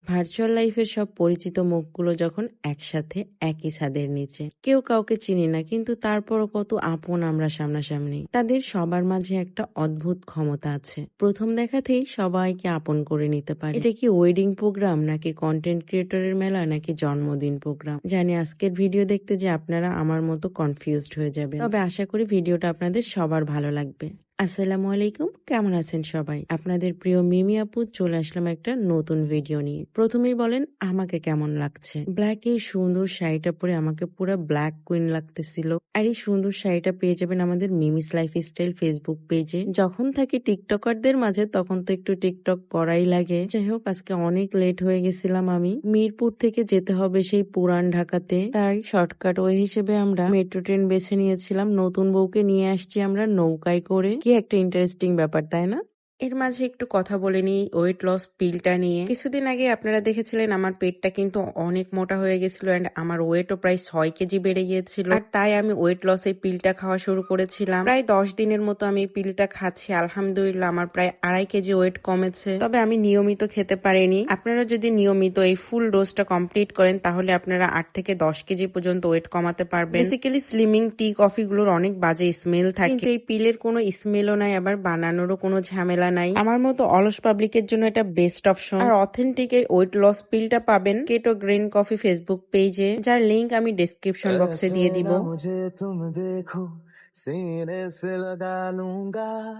Virtual লাইফের সব পরিচিত মুখগুলো যখন একসাথে একই ছাদের নিচে, কেউ কাউকে চিনি না, কিন্তু তারপরও কত আপন আমরা সামনাসামনি। তাদের সবার মাঝে একটা অদ্ভুত ক্ষমতা আছে, প্রথম দেখাতেই সবাইকে আপন করে নিতে পারে। এটা কি ওয়েডিং প্রোগ্রাম, নাকি কন্টেন্ট ক্রিয়েটরের মেলা, নাকি জন্মদিন প্রোগ্রাম? জানি আজকের ভিডিও দেখতে যে আপনারা আমার মতো কনফিউজড হয়ে যাবেন, তবে আশা করি ভিডিওটা আপনাদের সবার ভালো লাগবে। আসসালামু আলাইকুম, কেমন আছেন সবাই? আপনাদের প্রিয় মিমি আপু চলে আসলাম একটা নতুন ভিডিও নিয়ে। প্রথমেই বলেন আমাকে কেমন লাগছে। ব্ল্যাক এই সুন্দর শাড়িটা পরে আমাকে পুরো ব্ল্যাক কুইন লাগতেছিল। আর এই সুন্দর শাড়িটা পেয়ে যাবেন আমাদের মিমিস লাইফস্টাইল ফেসবুক পেজে। যখন থাকি টিকটকারদের মাঝে তখন তো একটু টিকটক করাই লাগে। যাই হোক, আজকে অনেক লেট হয়ে গেছিলাম আমি। মিরপুর থেকে যেতে হবে সেই পুরান ঢাকাতে, তাই শর্টকাট ওয়ে হিসেবে আমরা মেট্রো ট্রেন বেছে নিয়েছিলাম। নতুন বউকে নিয়ে আসছি আমরা নৌকায় করে। কি একটা ইন্টারেস্টিং ব্যাপার, তাই না? এর মাঝে একটু কথা বলে নিই ওয়েট লস পিলটা নিয়ে। কিছুদিন আগে আপনারা দেখেছিলেন আমার পেটটা কিন্তু অনেক মোটা হয়ে গেছিল এন্ড আমার ওয়েটও প্রায় 6 কেজি বেড়ে গিয়েছিল। আর তাই আমি ওয়েট লস এই পিলটা খাওয়া শুরু করেছিলাম। প্রায় 10 দিনের মতো আমি এই পিলটা খাচ্ছি। আলহামদুলিল্লাহ আমার প্রায় 2.5 কেজি ওয়েট কমেছে। তবে আমি নিয়মিত খেতে পারিনি। আপনারা যদি নিয়মিত এই ফুল ডোজটা কমপ্লিট করেন তাহলে আপনারা 8 থেকে 10 কেজি পর্যন্ত ওয়েট কমাতে পারবেন। বেসিক্যালি স্লিমিং টি কফি গুলোর অনেক বাজে স্মেল থাকে, কিন্তু এই পিলের কোনো স্মেলও নাই, আবার বানানোরও কোনো ঝামেলা নাই। আমার মতো অলস পাবলিকের জন্য এটা বেস্ট অপশন। আর অথেন্টিক এই ওয়েট লস পিলটা পাবেন কেটো গ্রিন কফি ফেসবুক পেজে, যার লিংক আমি ডেসক্রিপশন বক্সে দিয়ে দিব।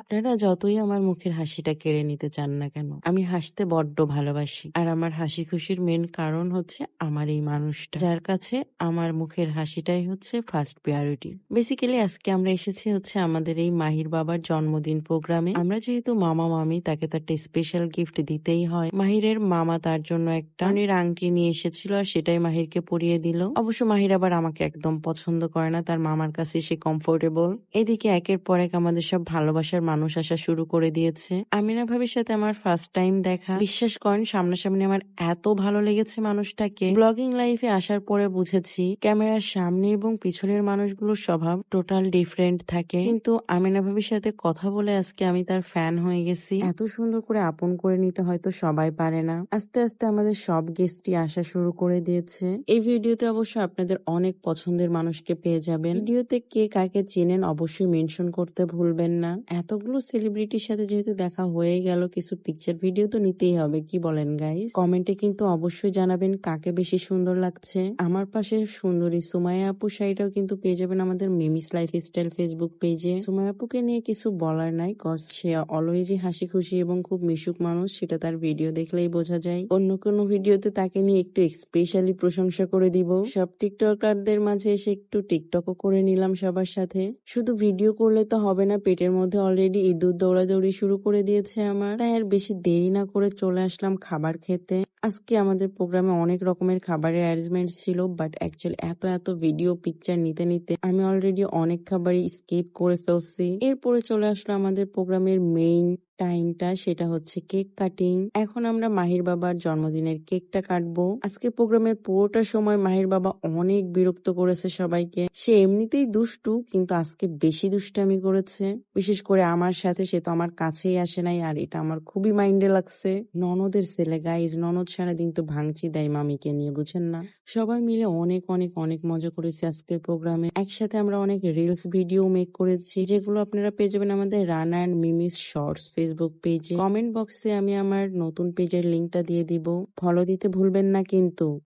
আপনারা যতই আমার মুখের হাসিটা কেড়ে নিতে চান না কেন, আমি হাসতে বড্ড ভালোবাসি। আর আমার হাসি খুশির মেন কারণ হচ্ছে আমার এই মানুষটা, যার কাছে আমার মুখের হাসিটাই হচ্ছে ফার্স্ট প্রায়োরিটি। বেসিক্যালি আজকে আমরা এসেছি হচ্ছে আমাদের এই মাহির বাবার জন্মদিন প্রোগ্রামে। আমরা যেহেতু মামা মামি, তাকে তো একটা স্পেশাল গিফট দিতেই হয়। মাহিরের মামা তার জন্য একটা অনেক আংটি নিয়ে এসেছিল, আর সেটাই মাহিরকে পরিয়ে দিল। অবশ্য মাহির আবার আমাকে একদম পছন্দ করে না, তার মামার কাছে সে কমফোর্টেবল। এদিকে একের পর এক আমাদের সব ভালোবাসার মানুষ আসা শুরু করে দিয়েছে। আমিনা ভাবির সাথে আমার ফার্স্ট টাইম দেখা। বিশ্বাস করেন, সামনাসামনি আমার এত ভালো লেগেছে মানুষটাকে। ব্লগিং লাইফে আসার পরে বুঝেছি ক্যামেরার সামনে এবং পিছনের মানুষগুলোর স্বভাব টোটাল ডিফারেন্ট থাকে, কিন্তু আমিনা ভাবির সাথে কথা বলে আজকে আমি তার ফ্যান হয়ে গেছি। এত সুন্দর করে আপন করে নিতে হয়তো সবাই পারে না। আস্তে আস্তে আমাদের সব গেস্টই আসা শুরু করে দিয়েছে। এই ভিডিওতে অবশ্য আপনাদের অনেক পছন্দের মানুষকে পেয়ে যাবেন। ভিডিওতে কে কাকে চেনেন অবশ্যই মেনশন করতে ভুলবেন না। এতগুলো সেলিব্রিটির সাথে যেহেতু দেখা হয়ে গেল, কিছু পিকচার ভিডিও তো নিতেই হবে, কি বলেন গাইস? কমেন্টে কিন্তু অবশ্যই জানাবেন কাকে বেশি সুন্দর লাগছে। আমার পাশে সুন্দরী সুমাইয়া আপু শাড়িটাও কিন্তু পেয়ে যাবেন আমাদের মিমিস লাইফস্টাইল ফেসবুক পেজে। সুমাইয়া আপুকে নিয়ে কিছু বলার নাই, কজ সে অলওয়েজই হাসি খুশি এবং খুব মিশুক মানুষ, সেটা তার ভিডিও দেখলেই বোঝা যায়। অন্য কোনো ভিডিওতে তাকে নিয়ে একটু স্পেশালি প্রশংসা করে দিব। সব টিকটকারদের মাঝে এসে একটু টিকটকও করে নিলাম সবার সাথে। শুধু ভিডিও করলে তো হবে না, পেটের মধ্যে অলরেডি ইঁদুর দৌড়াদৌড়ি শুরু করে দিয়েছে আমার, তাই আর বেশি দেরি না করে চলে আসলাম খাবার খেতে। আজকে আমাদের প্রোগ্রামে অনেক রকমের খাবারের অ্যারেঞ্জমেন্ট ছিল, বাট অ্যাকচুয়ালি এত ভিডিও পিকচার নিতে নিতে আমি অলরেডি অনেক খাবারই স্কিপ করে ফেলছি। এরপরে চলে আসলো আমাদের প্রোগ্রামের মেইন টাইমটা, সেটা হচ্ছে কেক কাটিং। এখন আমরা মাহির বাবার জন্মদিনের কেকটা কাটবো। আজকে প্রোগ্রামের পুরোটা সময় মাহির বাবা অনেক বিরক্ত করেছে সবাইকে। সে এমনিতেই দুষ্টু, কিন্তু আজকে বেশি দুষ্টামি করেছে, বিশেষ করে আমার সাথে। সে তো আমার কাছেই আসে নাই, আর এটা আমার খুবই মাইন্ডে লাগছে। ননদের ছেলে গাইজ, ননদ সারাদিন তো ভাঙচি দেয় মামিকে নিয়ে, বুঝেন না? সবাই মিলে অনেক মজা করেছি আজকের প্রোগ্রামে। একসাথে আমরা অনেক রিলস ভিডিও মেক করেছি, যেগুলো আপনারা পেয়ে যাবেন আমাদের Rana and Mimi's shorts Facebook পেজে। কমেন্ট বক্সে আমি আমার নতুন পেজের লিঙ্কটা দিয়ে দিব, ফলো দিতে ভুলবেন না কিন্তু।